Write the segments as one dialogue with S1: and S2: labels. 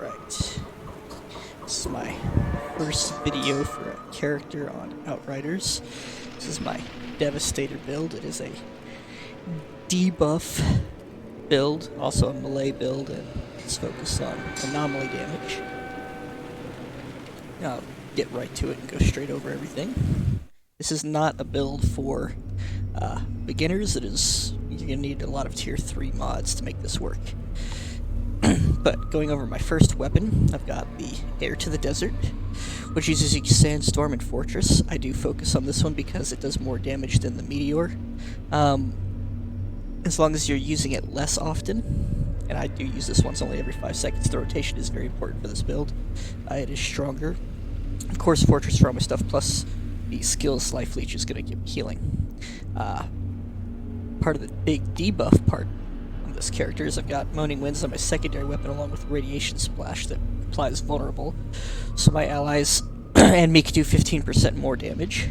S1: Alright, this is my first video for a character on Outriders. This is my Devastator build. It is a debuff build, also a melee build, and it's focused on anomaly damage. I'll get right to it and go straight over everything. This is not a build for beginners. You're going to need a lot of tier 3 mods to make this work. But going over my first weapon, I've got the Heir to the Desert, which uses Sandstorm and Fortress. I do focus on this one because it does more damage than the Meteor. As long as you're using it less often, and I do use this once only every 5 seconds, the rotation is very important for this build. It is stronger. Of course, Fortress for all my stuff, plus the skills Life Leech is going to give me healing. Part of the big debuff part of this character is I've got Moaning Winds on my secondary weapon along with Radiation Splash that applies vulnerable, so my allies and me can do 15% more damage.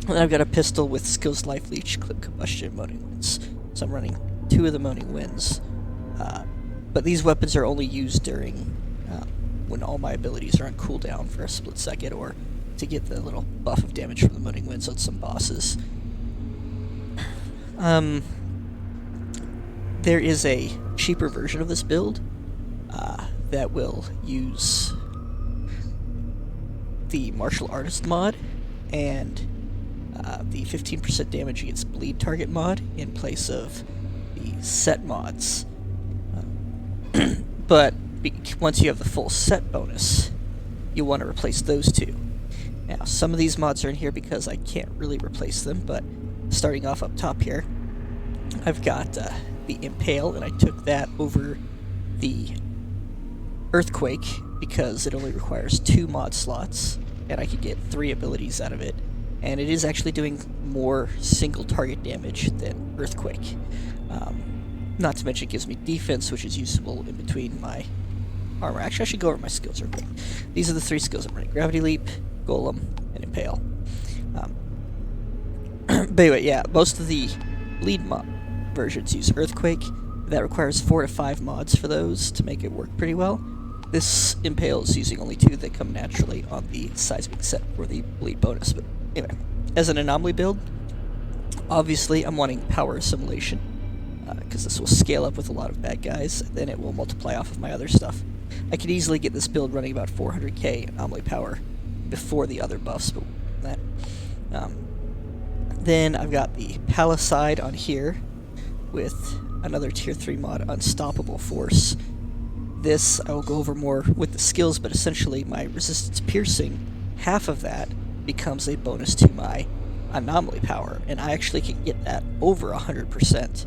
S1: And I've got a pistol with skills Life Leech, Clip Combustion, and Moaning Winds. So I'm running 2 of the Moaning Winds. But these weapons are only used during when all my abilities are on cooldown for a split second, or to get the little buff of damage from the Moaning Winds on some bosses. There is a cheaper version of this build that will use the Martial Artist mod and the 15% damage against bleed target mod in place of the set mods. But once you have the full set bonus, you'll want to replace those two. Now, some of these mods are in here because I can't really replace them, but starting off up top here, I've got the Impale, and I took that over the Earthquake because it only requires 2 mod slots, and I could get 3 abilities out of it. And it is actually doing more single target damage than Earthquake. Not to mention it gives me defense, which is useful in between my armor. Actually, I should go over my skills real quick. These are the 3 skills I'm running: Gravity Leap, Golem, and Impale. But anyway, yeah, most of the bleed mod versions use Earthquake. That requires 4 to 5 mods for those to make it work pretty well. This Impale is using only 2 that come naturally on the Seismic set for the bleed bonus. But anyway, as an anomaly build, obviously I'm wanting power assimilation, because this will scale up with a lot of bad guys, and then it will multiply off of my other stuff. I could easily get this build running about 400k anomaly power before the other buffs, but that. Then I've got the Palisade on here with another tier 3 mod, Unstoppable Force. This I will go over more with the skills, but essentially my resistance piercing, half of that becomes a bonus to my anomaly power, and I actually can get that over 100%,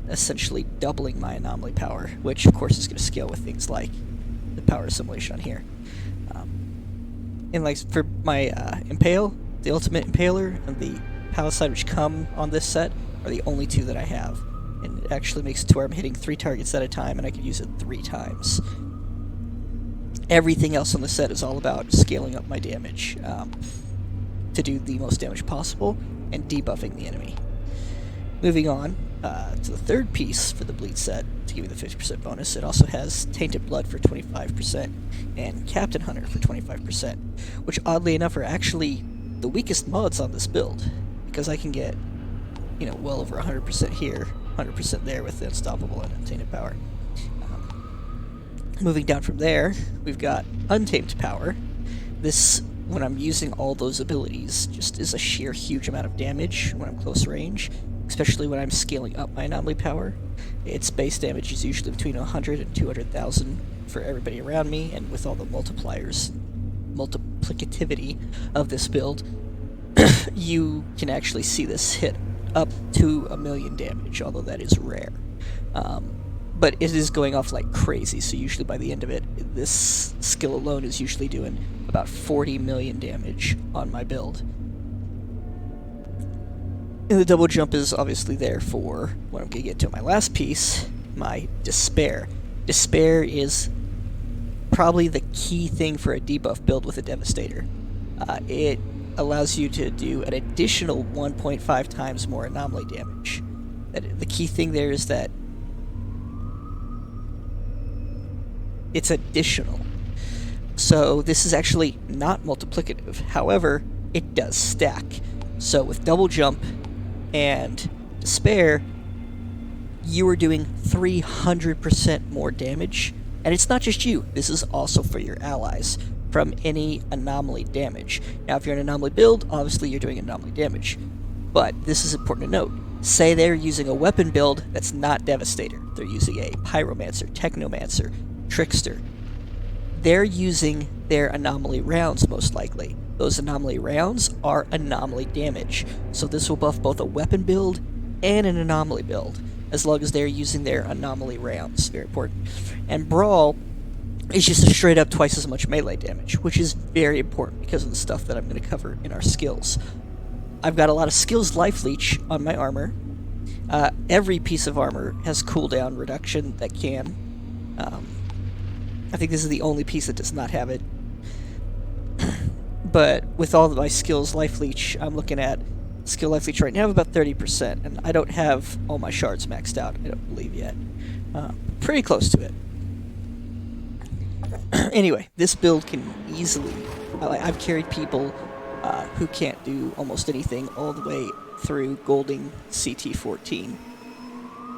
S1: essentially doubling my anomaly power, which of course is going to scale with things like the power assimilation on here. And like for my Impale, the Ultimate Impaler and the Palisade, which come on this set, are the only 2 that I have. And it actually makes it to where I'm hitting 3 targets at a time, and I can use it 3 times. Everything else on the set is all about scaling up my damage to do the most damage possible and debuffing the enemy. Moving on to the third piece for the bleed set to give you the 50% bonus, it also has Tainted Blood for 25% and Captain Hunter for 25%, which oddly enough are actually the weakest mods on this build, because I can get, well over 100% here, 100% there with the Unstoppable and Untainted Power. Moving down from there, we've got Untamed Power. This, when I'm using all those abilities, just is a sheer huge amount of damage when I'm close range, especially when I'm scaling up my anomaly power. Its base damage is usually between 100 and 200,000 for everybody around me, and with all the multipliers, multiplicativity of this build, you can actually see this hit up to 1,000,000 damage, although that is rare. But it is going off like crazy, so usually by the end of it, this skill alone is usually doing about 40 million damage on my build. And the double jump is obviously there for what I'm going to get to my last piece, my Despair. Despair is probably the key thing for a debuff build with a Devastator. It allows you to do an additional 1.5 times more anomaly damage. The key thing there is that It's additional. So this is actually not multiplicative. However, it does stack. So with double jump and despair, you are doing 300% more damage. And it's not just you. This is also for your allies from any anomaly damage. Now, if you're an anomaly build, obviously you're doing anomaly damage. But this is important to note. Say they're using a weapon build that's not Devastator. They're using a Pyromancer, Technomancer, Trickster. They're using their anomaly rounds, most likely. Those anomaly rounds are anomaly damage. So this will buff both a weapon build and an anomaly build, as long as they're using their anomaly rounds. Very important. And Brawl is just a straight up twice as much melee damage, which is very important because of the stuff that I'm going to cover in our skills. I've got a lot of skills life leech on my armor. Every piece of armor has cooldown reduction that can. I think this is the only piece that does not have it. But with all of my skills life leech, I'm looking at skill life leech right now of about 30%, and I don't have all my shards maxed out, I don't believe yet. Pretty close to it. Anyway, this build can easily... I've carried people who can't do almost anything all the way through Golding CT14.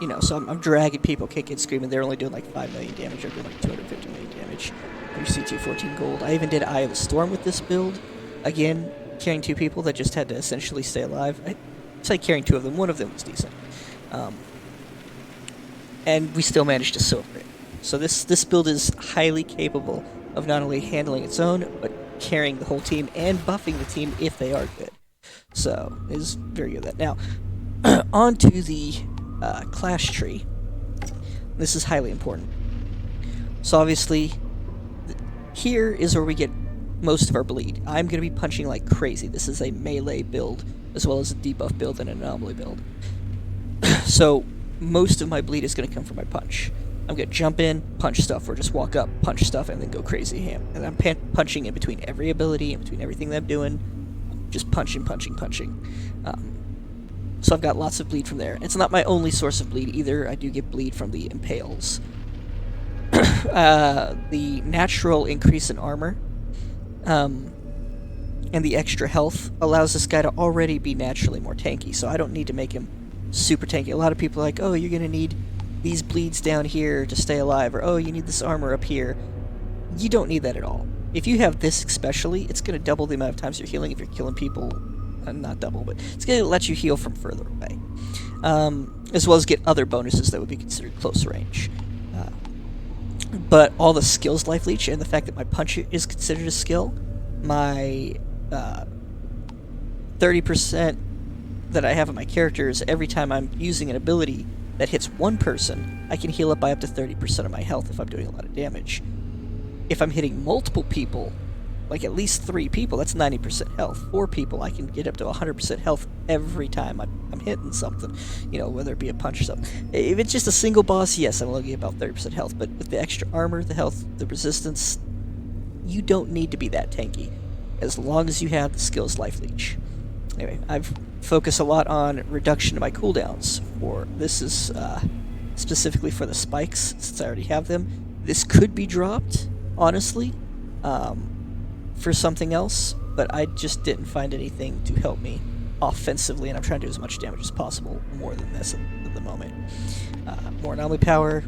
S1: You know, so I'm dragging people kicking, screaming. They're only doing like 5 million damage, or doing like 250 million damage through CT14 Gold. I even did Eye of the Storm with this build. Again, carrying 2 people that just had to essentially stay alive. I say carrying 2 of them. 1 of them was decent. And we still managed to silver it. So this build is highly capable of not only handling its own, but carrying the whole team and buffing the team if they are good. So, it is very good at that. Now, on to the class tree. This is highly important. So obviously, here is where we get most of our bleed. I'm going to be punching like crazy. This is a melee build, as well as a debuff build and an anomaly build. So, most of my bleed is going to come from my punch. I'm going to jump in, punch stuff, or just walk up, punch stuff, and then go crazy ham. And I'm punching in between every ability, in between everything that I'm doing. Just punching. So I've got lots of bleed from there. It's not my only source of bleed either. I do get bleed from the impales. The natural increase in armor and the extra health allows this guy to already be naturally more tanky, so I don't need to make him super tanky. A lot of people are like, oh, you're going to need these bleeds down here to stay alive, or oh, you need this armor up here. You don't need that at all. If you have this especially, it's going to double the amount of times you're healing if you're killing people. Not double, but it's going to let you heal from further away. As well as get other bonuses that would be considered close range. But all the skills life leech, and the fact that my punch is considered a skill, my 30% that I have on my characters, every time I'm using an ability that hits one person, I can heal up by up to 30% of my health if I'm doing a lot of damage. If I'm hitting multiple people, like at least 3 people, that's 90% health. 4 people, I can get up to 100% health every time I'm hitting something, you know, whether it be a punch or something. If it's just a single boss, yes, I'm looking at about 30% health, but with the extra armor, the health, the resistance, you don't need to be that tanky, as long as you have the skills life leech. Anyway, I've focused a lot on reduction of my cooldowns. This is specifically for the spikes, since I already have them. This could be dropped, honestly, for something else, but I just didn't find anything to help me offensively, and I'm trying to do as much damage as possible, more than this at the moment. More anomaly power,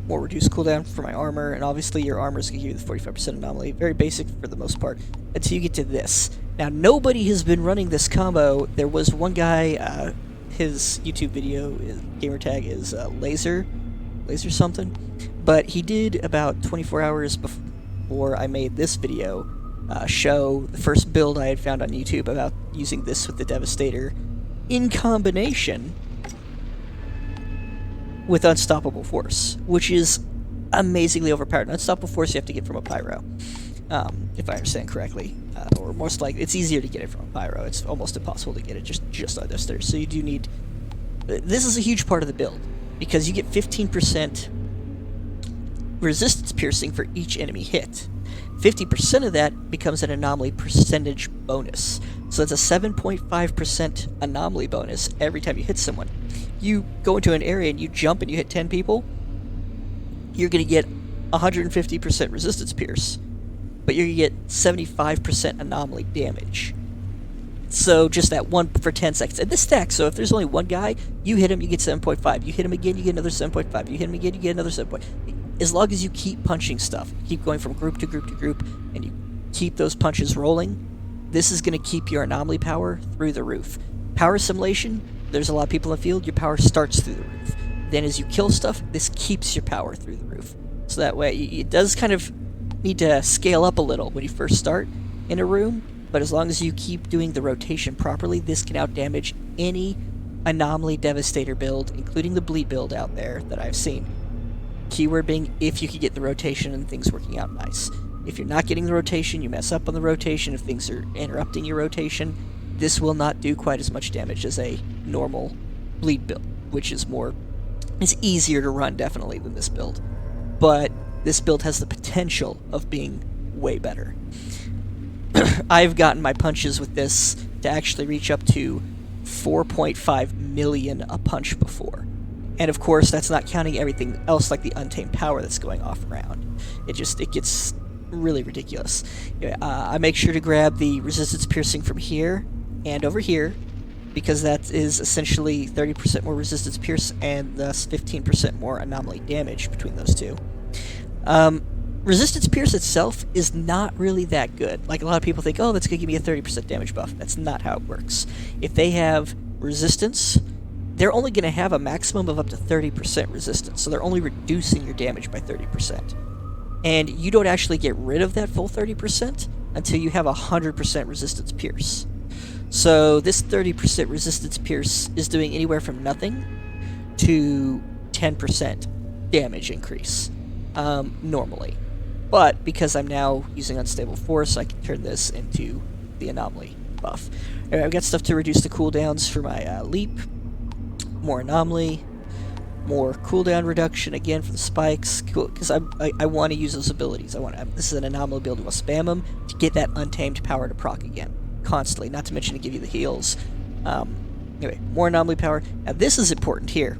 S1: more reduced cooldown for my armor, and obviously your armor is going to give you the 45% anomaly. Very basic for the most part, until you get to this. Now, nobody has been running this combo. There was one guy, his YouTube video, gamer tag is laser something, but he did about 24 hours before I made this video show the first build I had found on YouTube about using this with the Devastator in combination with Unstoppable Force, which is amazingly overpowered. Unstoppable Force you have to get from a Pyro, if I understand correctly, or most likely it's easier to get it from a Pyro. It's almost impossible to get it just on Devastator. So you do need... This is a huge part of the build, because you get 15% resistance piercing for each enemy hit. 50% of that becomes an anomaly percentage bonus. So that's a 7.5% anomaly bonus every time you hit someone. You go into an area and you jump and you hit 10 people, you're going to get 150% resistance pierce, but you're going to get 75% anomaly damage. So just that one for 10 seconds. And this stacks, so if there's only one guy, you hit him, you get 7.5. You hit him again, you get another 7.5. You hit him again, you get another 7. As long as you keep punching stuff, keep going from group to group to group, and you keep those punches rolling, this is going to keep your anomaly power through the roof. Power simulation, there's a lot of people in the field, your power starts through the roof. Then as you kill stuff, this keeps your power through the roof. So that way, it does kind of need to scale up a little when you first start in a room, but as long as you keep doing the rotation properly, this can outdamage any anomaly Devastator build, including the bleed build out there that I've seen. Keyword being, if you can get the rotation and things working out nice. If you're not getting the rotation, you mess up on the rotation, if things are interrupting your rotation, this will not do quite as much damage as a normal bleed build, which is easier to run definitely than this build. But this build has the potential of being way better. I've gotten my punches with this to actually reach up to 4.5 million a punch before. And of course, that's not counting everything else like the untamed power that's going off around. It gets really ridiculous. I make sure to grab the resistance piercing from here and over here, because that is essentially 30% more resistance pierce and thus 15% more anomaly damage between those two. Resistance pierce itself is not really that good. Like, a lot of people think, oh, that's going to give me a 30% damage buff. That's not how it works. If they have resistance, they're only going to have a maximum of up to 30% resistance, so they're only reducing your damage by 30%. And you don't actually get rid of that full 30% until you have 100% resistance pierce. So this 30% resistance pierce is doing anywhere from nothing to 10% damage increase, normally. But because I'm now using Unstable Force, I can turn this into the anomaly buff. Alright, I've got stuff to reduce the cooldowns for my leap, more anomaly, more cooldown reduction again for the spikes, because I want to use those abilities. This is an anomaly build. We'll spam them to get that untamed power to proc again, constantly. Not to mention to give you the heals. Anyway, more anomaly power. Now this is important here.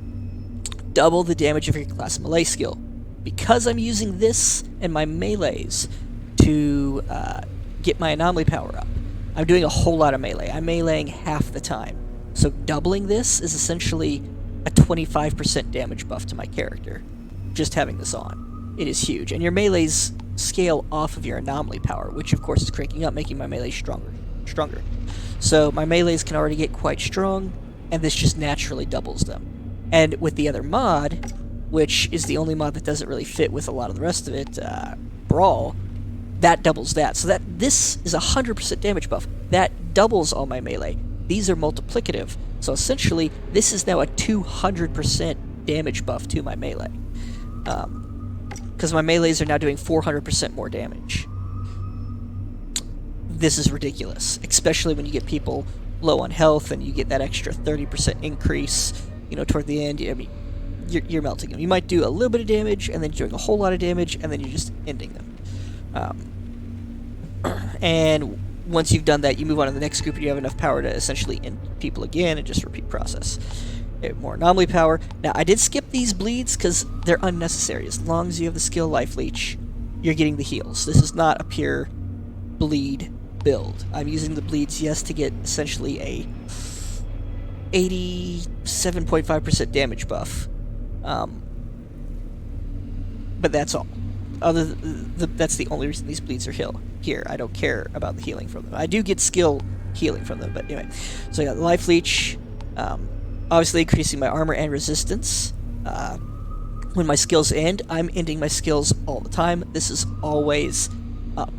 S1: Double the damage of your class melee skill. Because I'm using this and my melees to get my anomaly power up, I'm doing a whole lot of melee. I'm meleeing half the time. So doubling this is essentially a 25% damage buff to my character, just having this on. It is huge. And your melees scale off of your anomaly power, which of course is cranking up, making my melee stronger. So my melees can already get quite strong, and this just naturally doubles them. And with the other mod, which is the only mod that doesn't really fit with a lot of the rest of it, Brawl, that doubles that. So this is a 100% damage buff. That doubles all my melee. These are multiplicative. So essentially, this is now a 200% damage buff to my melee. Because my melees are now doing 400% more damage. This is ridiculous, especially when you get people low on health and you get that extra 30% increase, toward the end. I mean, you're melting them. You might do a little bit of damage, and then you're doing a whole lot of damage, and then you're just ending them. And once you've done that, you move on to the next group, and you have enough power to essentially end people again, and just repeat process. More anomaly power. Now, I did skip these bleeds because they're unnecessary. As long as you have the skill Life Leech, you're getting the heals. This is not a pure bleed build. I'm using the bleeds, yes, to get essentially a 87.5% damage buff. But that's all. That's the only reason these bleeds are here. I don't care about the healing from them. I do get skill healing from them, but anyway. So I got the Life Leech, obviously increasing my armor and resistance. When my skills end, I'm ending my skills all the time. This is always up.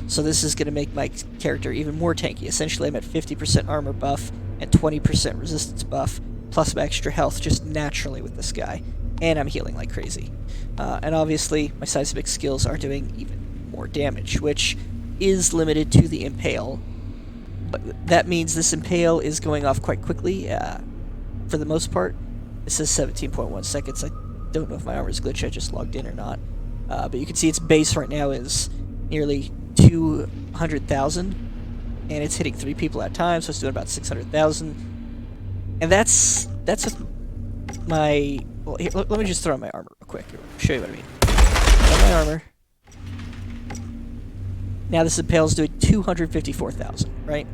S1: So this is going to make my character even more tanky. Essentially, I'm at 50% armor buff and 20% resistance buff, plus my extra health just naturally with this guy. And I'm healing like crazy. And obviously, my seismic skills are doing even more damage, which is limited to the Impale. But that means this Impale is going off quite quickly, for the most part. It says 17.1 seconds. I don't know if my armor is glitched, I just logged in or not. But you can see its base right now is nearly 200,000, and it's hitting 3 people at a time, so it's doing about 600,000. And that's with my... Well, here, let me just throw on my armor real quick. Show you what I mean. my armor. Now this Impale's doing 254,000, right?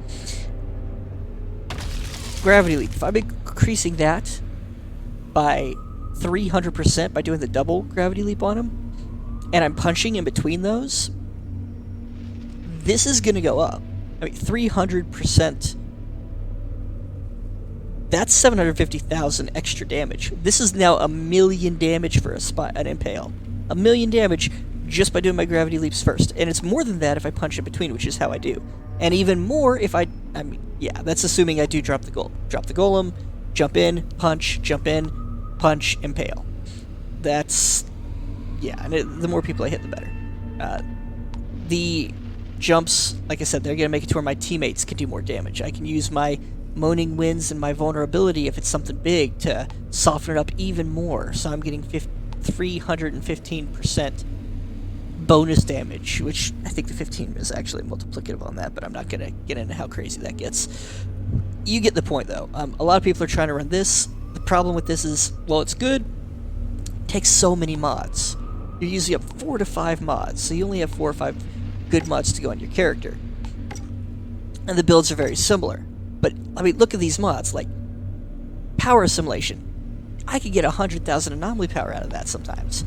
S1: Gravity leap. If I'm increasing that by 300% by doing the double gravity leap on him, and I'm punching in between those, this is going to go up. I mean, 300%. That's 750,000 extra damage. This is now 1,000,000 damage for an Impale. 1,000,000 damage just by doing my gravity leaps first. And it's more than that if I punch in between, which is how I do. And even more if I mean, yeah, that's assuming I do drop the golem. Drop the golem, jump in, punch, Impale. That's, yeah, and the more people I hit, the better. The jumps, like I said, they're going to make it to where my teammates can do more damage. I can use my Moaning Winds and my vulnerability if it's something big to soften it up even more. So I'm getting 315% bonus damage, which I think the 15 is actually multiplicative on that, but I'm not going to get into how crazy that gets. You get the point, though. A lot of people are trying to run this. The problem with this is, well, it's good. It takes so many mods. You're usually up 4 to 5 mods, so you only have 4 or 5 good mods to go on your character. And the builds are very similar. But, I mean, look at these mods, like Power Assimilation. I could get 100,000 anomaly power out of that sometimes.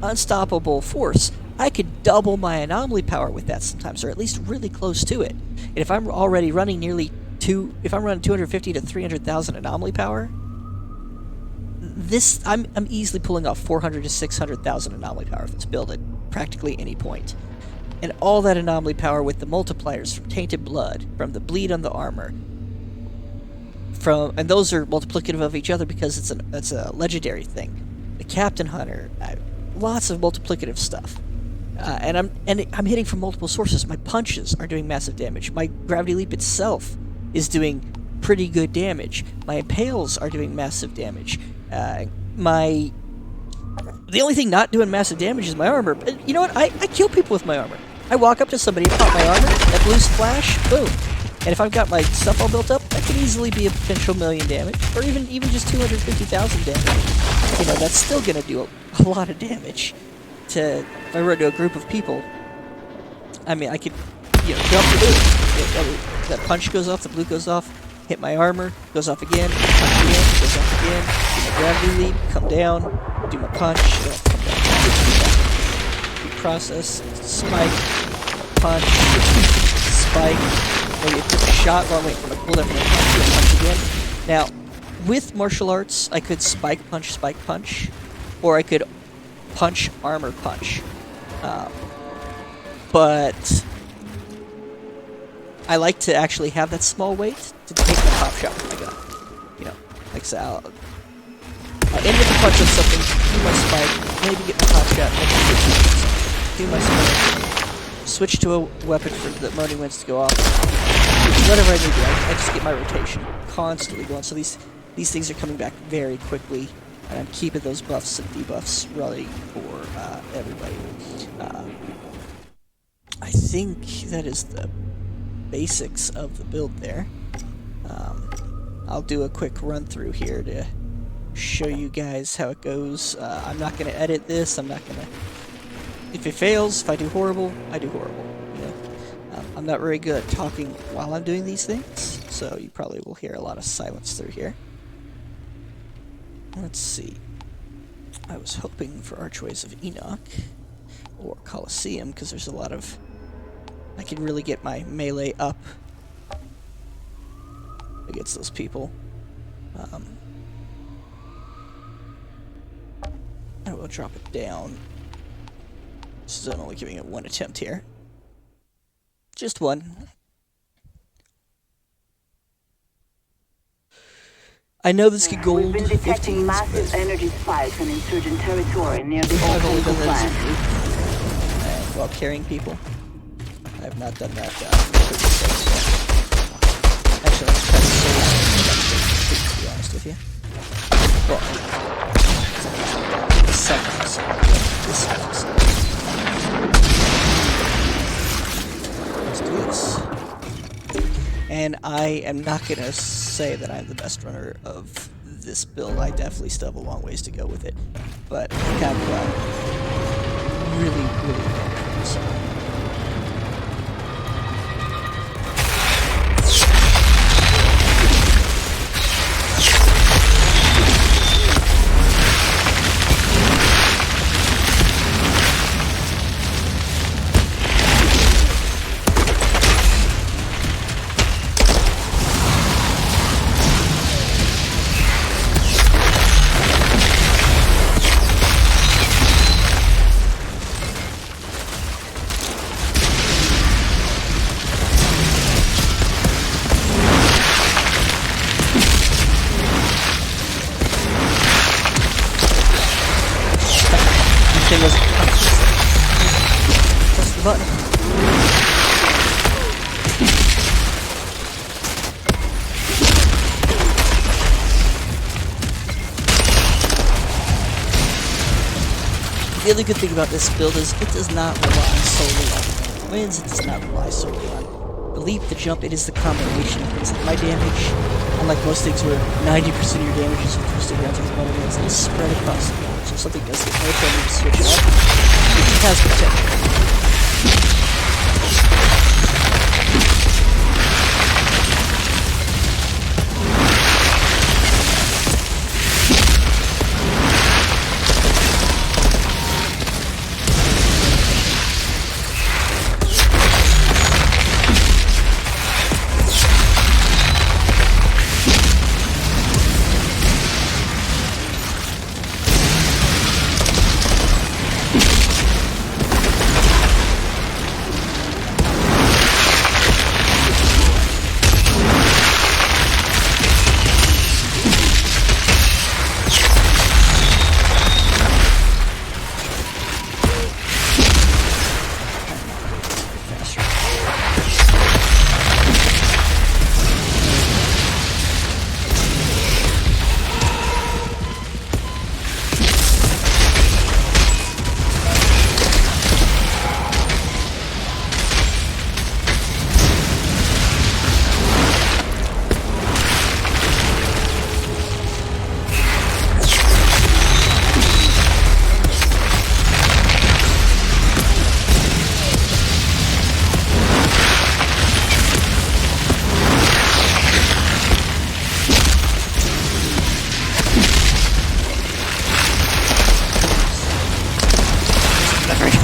S1: Unstoppable Force. I could double my anomaly power with that sometimes, or at least really close to it. And if I'm already running if I'm running 250 to 300,000 anomaly power, I'm easily pulling off 400 to 600,000 anomaly power with this build at practically any point. And all that anomaly power with the multipliers from Tainted Blood, from the bleed on the armor, and those are multiplicative of each other because it's a legendary thing. The Captain Hunter, lots of multiplicative stuff. And I'm hitting from multiple sources. My punches are doing massive damage. My gravity leap itself is doing pretty good damage. My impales are doing massive damage. The only thing not doing massive damage is my armor. But you know what? I kill people with my armor. I walk up to somebody, pop my armor, that blue splash, boom. And if I've got my stuff all built up, that could easily be a potential 1,000,000 damage, or even just 250,000 damage. You know, that's still going to do a lot of damage. If I run to a group of people, I mean, I could, jump the blue. That punch goes off, the blue goes off, hit my armor, goes off again, punch again, goes off again, do my gravity leap, come down, do my punch, come down. Process, spike, punch, spike, maybe a quick shot while I'm waiting for my cooldown for my punch again. Now, with martial arts, I could spike, punch, or I could punch, armor, punch. But I like to actually have that small weight to take the pop shot with my gun. You know, like I said, I'll end with a punch on something, do my spike, maybe get my pop shot, do my spike, switch to a weapon for the Moaning Winds to go off. Whatever I need to do, I just get my rotation constantly going. So these things are coming back very quickly, and I'm keeping those buffs and debuffs ready for everybody. I think that is the basics of the build there. I'll do a quick run through here to show you guys how it goes. I'm not going to edit this. I'm not going to... If it fails, if I do horrible, I do horrible. You know? I'm not very good at talking while I'm doing these things, so you probably will hear a lot of silence through here. Let's see. I was hoping for Archways of Enoch or Colosseum, because there's a lot of... I can really get my melee up against those people. I will drop it down. So I'm only giving it one attempt here. Just one. I know this could gold 15s,
S2: We've been detecting massive energy spikes in insurgent territory near the
S1: I've only
S2: Old
S1: done that
S2: plant.
S1: while carrying people. I have not done that actually, let's try to be honest with you. Well, seconds. Let's do this. And I am not going to say that I'm the best runner of this build. I definitely still have a long ways to go with it. But I have really, really well. So. Press the button. The other good thing about this build is it does not rely solely on wins, it does not rely solely on the leap, the jump, it is the combination of things. Like my damage, unlike most things where 90% of your damage is boosted around things about it, it's spread across the board. So if something does get hurt, then you switch it up. It has protection.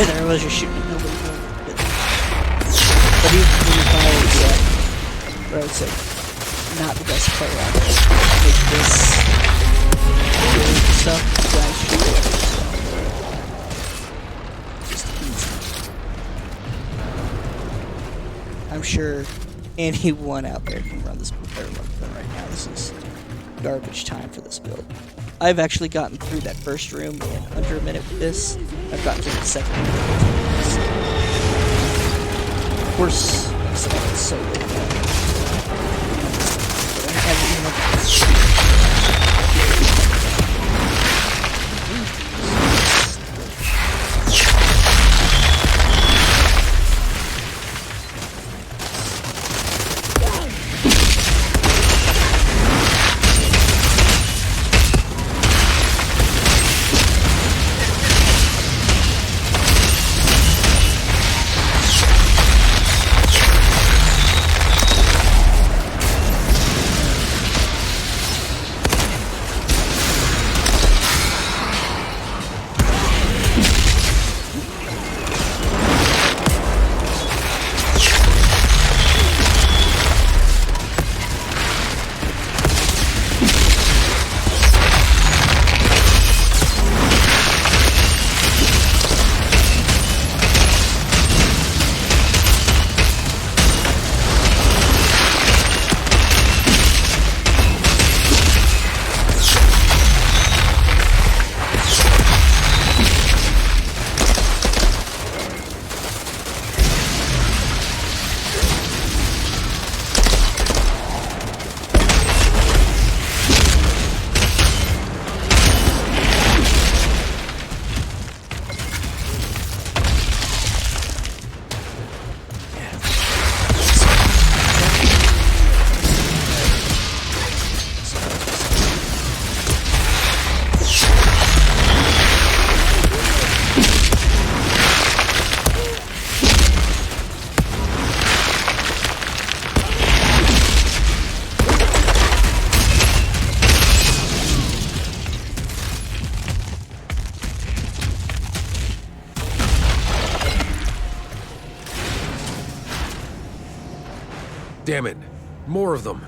S1: There was just shooting at nobody. But even when you find where I would say not the best player out there, make this really stuff, guys shoot just easy. I'm sure anyone out there can run this player right now. This is garbage time for this build. I've actually gotten through that first room in under a minute with this. I've gotten through the second room in 15 minutes. Of course, it's so good. But I haven't
S3: Damn it. More of them.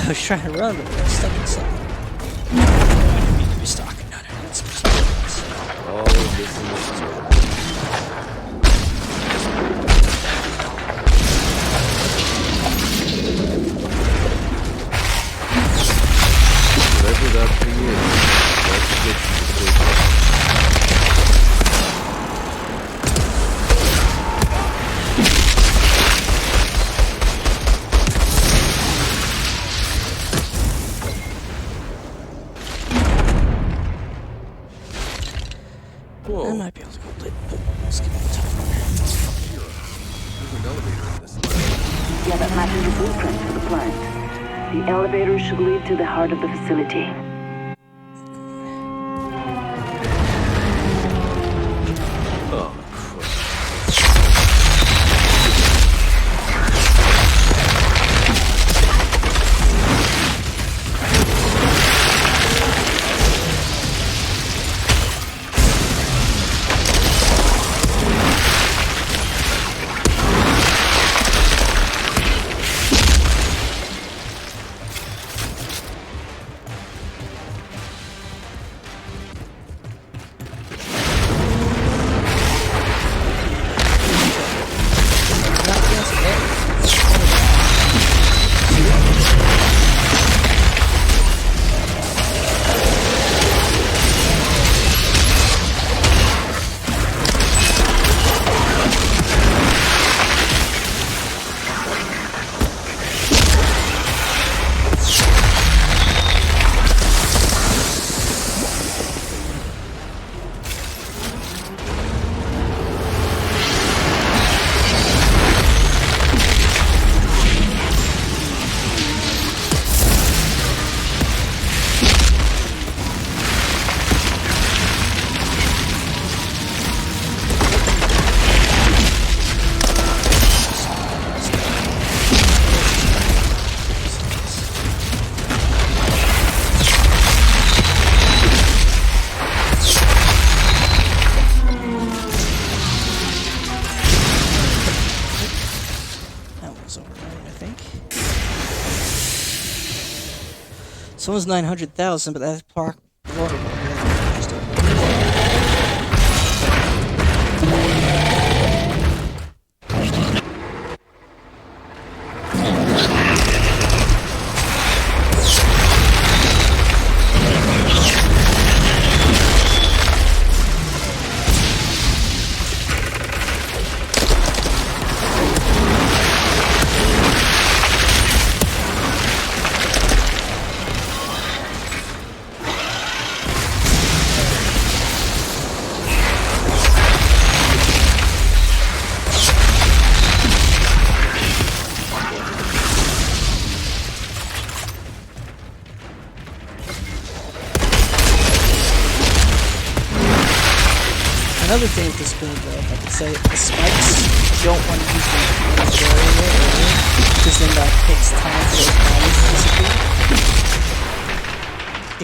S1: I was trying to run, but I got stuck in something. I didn't mean to be stalking. No, that's
S3: All of this in the store. Whatever that thing is, let's get you to sleep.
S1: I might be able to go play, but let's get on the top
S3: There's an elevator in this place.
S2: Yeah, that matches the blueprint for the plant. The elevator should lead to the heart of the facility.
S3: Oh, crap.
S1: So it was 900,000, but that's water. Another thing with this build, though, if I can say it, the spikes, you don't want to use them in this area, because then that takes time for those bodies to disappear.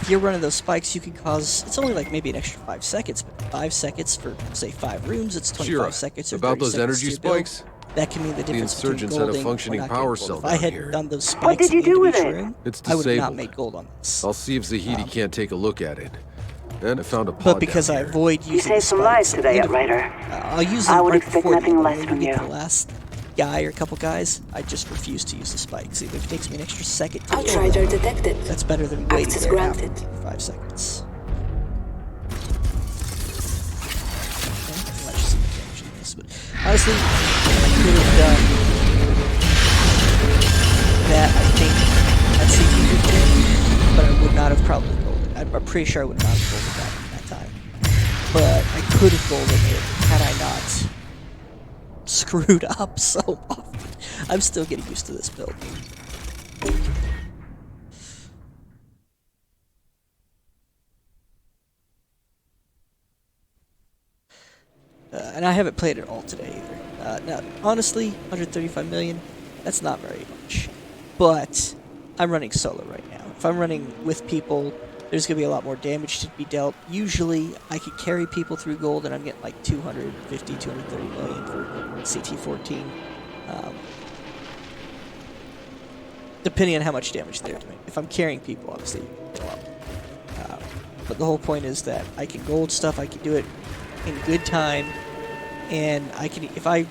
S1: If you're running those spikes, you can cause, it's only like maybe an extra 5 seconds, but 5 seconds for, say, 5 rooms, it's 25 seconds or 30
S3: about those
S1: seconds
S3: energy
S1: to build.
S3: spikes?
S1: That can mean the difference between
S3: insurgents had a
S1: golding
S3: functioning
S1: or not
S3: power
S1: getting
S3: cell
S1: gold. If I
S3: down
S1: had
S3: here.
S1: done those spikes
S2: What did you
S1: into
S2: do with
S1: each
S2: it?
S1: room,
S3: It's
S1: I would not
S3: disabled.
S1: make gold on this.
S3: I'll see if Zahidi can't take a look at it. And I found a pod
S1: But because
S3: down
S1: I
S3: here.
S1: avoid using
S2: You saved some lives today, Outrider.
S1: I'll use them
S2: I would
S1: right
S2: expect
S1: before
S2: nothing
S1: the
S2: less
S1: when
S2: from
S1: we get
S2: you.
S1: to the last guy or couple guys. I just refuse to use the spikes. Even if it takes me an extra second to kill
S4: Outrider
S1: them,
S4: detected.
S1: that's better than waiting
S4: Access
S1: there
S4: granted.
S1: for 5 seconds. Okay, let's just see what damage it is. But honestly, I could have done that, I think, at CP but I would not have probably golded. I'm pretty sure I would not have golded that in that time. but I could have golden it had I not screwed up so often. I'm still getting used to this build. And I haven't played it all today either. Now, honestly, 135 million, that's not very much. But I'm running solo right now. If I'm running with people, there's going to be a lot more damage to be dealt. Usually, I could carry people through gold, and I'm getting like 250, 230 million for CT14. Depending on how much damage they're doing. If I'm carrying people, obviously, you get a lot more. But the whole point is that I can gold stuff, I can do it in good time, and I can, if I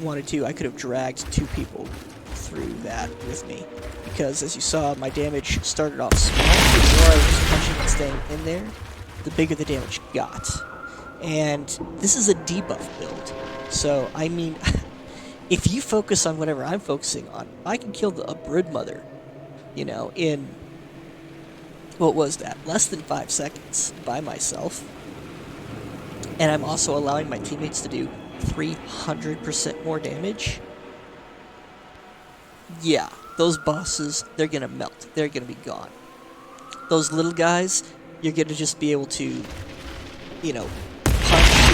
S1: wanted to, I could have dragged 2 people through that with me, because as you saw, my damage started off small. The more I was punching and staying in there, the bigger the damage got. And this is a debuff build, so I mean, if you focus on whatever I'm focusing on, I can kill a brood mother, you know, in, what was that, less than 5 seconds by myself. And I'm also allowing my teammates to do 300% more damage. Yeah, those bosses, they're gonna melt. They're gonna be gone. Those little guys, you're gonna just be able to, you know, punch your...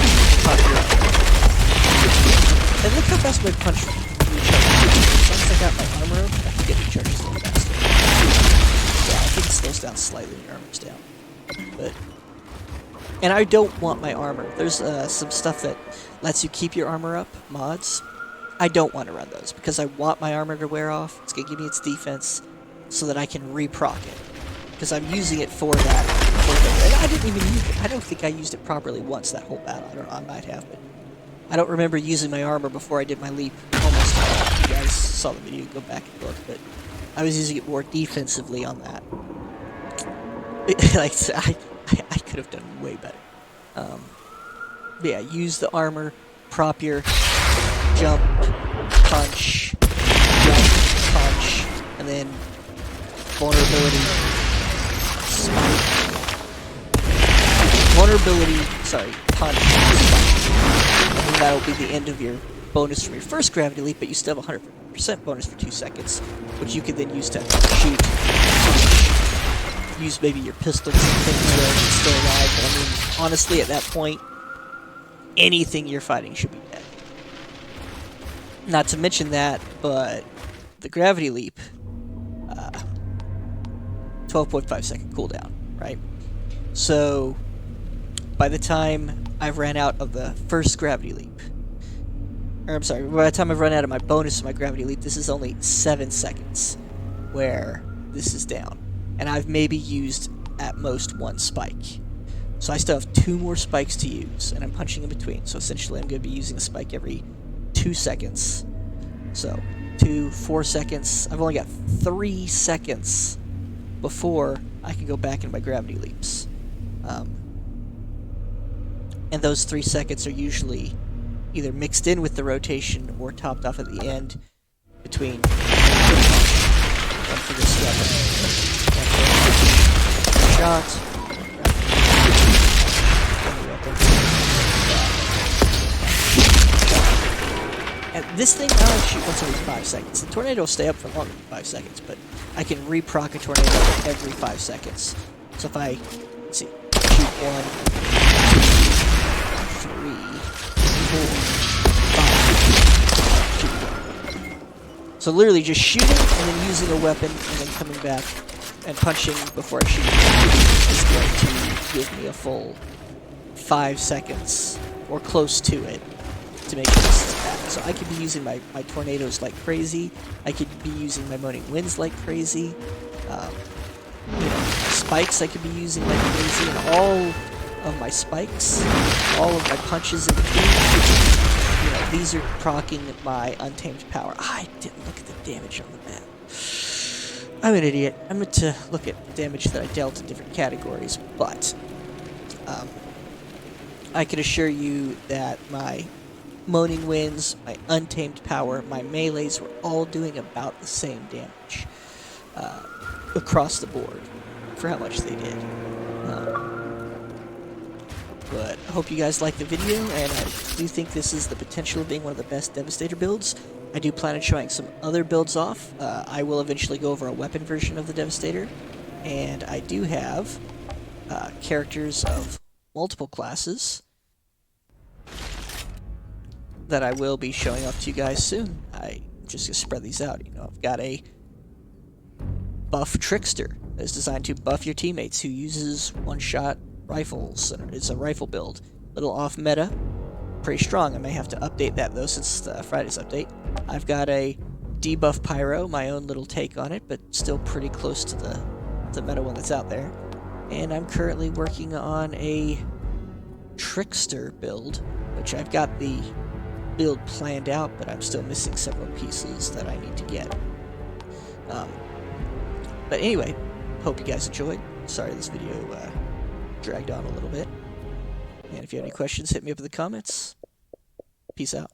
S1: And look how fast my punch recharges. Once I got my armor up, I can get recharges a little faster. Yeah, I think it slows down slightly when your armor's down. But... And I don't want my armor. There's some stuff that lets you keep your armor up, mods. I don't want to run those, because I want my armor to wear off. It's going to give me its defense, so that I can re-proc it. Because I'm using it for that. And I didn't even use it. I don't think I used it properly once that whole battle. I don't know, I might have, but I don't remember using my armor before I did my leap. Almost all. You guys saw the video, go back and look, but I was using it more defensively on that. Like, I could have done way better. But yeah, use the armor, prop your jump, punch, and then vulnerability, spike. Punch, spike. And then that'll be the end of your bonus from your first gravity leap, but you still have 100% bonus for 2 seconds, which you can then use to shoot, punch, use maybe your pistol to think you're still alive, but I mean, honestly, at that point, anything you're fighting should be dead. Not to mention that, but the gravity leap, 12.5 second cooldown, right? So, by the time I've ran out of the first gravity leap, or I'm sorry, by the time I've run out of my bonus of my gravity leap, this is only 7 seconds where this is down. And I've maybe used at most 1 spike. So I still have 2 more spikes to use, and I'm punching in between. So essentially I'm going to be using a spike every 2 seconds. So 2, 4 seconds. I've only got 3 seconds before I can go back into my gravity leaps. And those 3 seconds are usually either mixed in with the rotation or topped off at the end between one for this weapon. Shot. And this thing, I'll shoot once every 5 seconds. The tornado will stay up for longer than 5 seconds, but I can re-proc a tornado every 5 seconds. So if I, let's see, shoot 1, 3, 4, 5, shoot 1. So literally just shooting and then using a weapon and then coming back and punching before I shoot is going to give me a full 5 seconds, or close to it, to make this back. So I could be using my tornadoes like crazy, I could be using my moaning winds like crazy, you know, spikes I could be using like crazy, and all of my spikes, all of my punches in between, you know, these are proccing my untamed power. I didn't look at the damage on the map. I'm an idiot. I meant to look at the damage that I dealt in different categories, but I can assure you that my moaning winds, my untamed power, my melees were all doing about the same damage across the board for how much they did. But I hope you guys like the video, and I do think this is the potential of being one of the best Devastator builds. I do plan on showing some other builds off. I will eventually go over a weapon version of the Devastator, and I do have characters of multiple classes that I will be showing off to you guys soon. I'm just going to spread these out. You know, I've got a buff trickster that is designed to buff your teammates who uses one-shot rifles, and it's a rifle build. Little off meta, pretty strong. I may have to update that though since the Friday's update. I've got a debuff pyro, my own little take on it, but still pretty close to the meta one that's out there. And I'm currently working on a trickster build, which I've got the build planned out, but I'm still missing several pieces that I need to get. But anyway, hope you guys enjoyed. Sorry this video dragged on a little bit. And if you have any questions, hit me up in the comments. Peace out.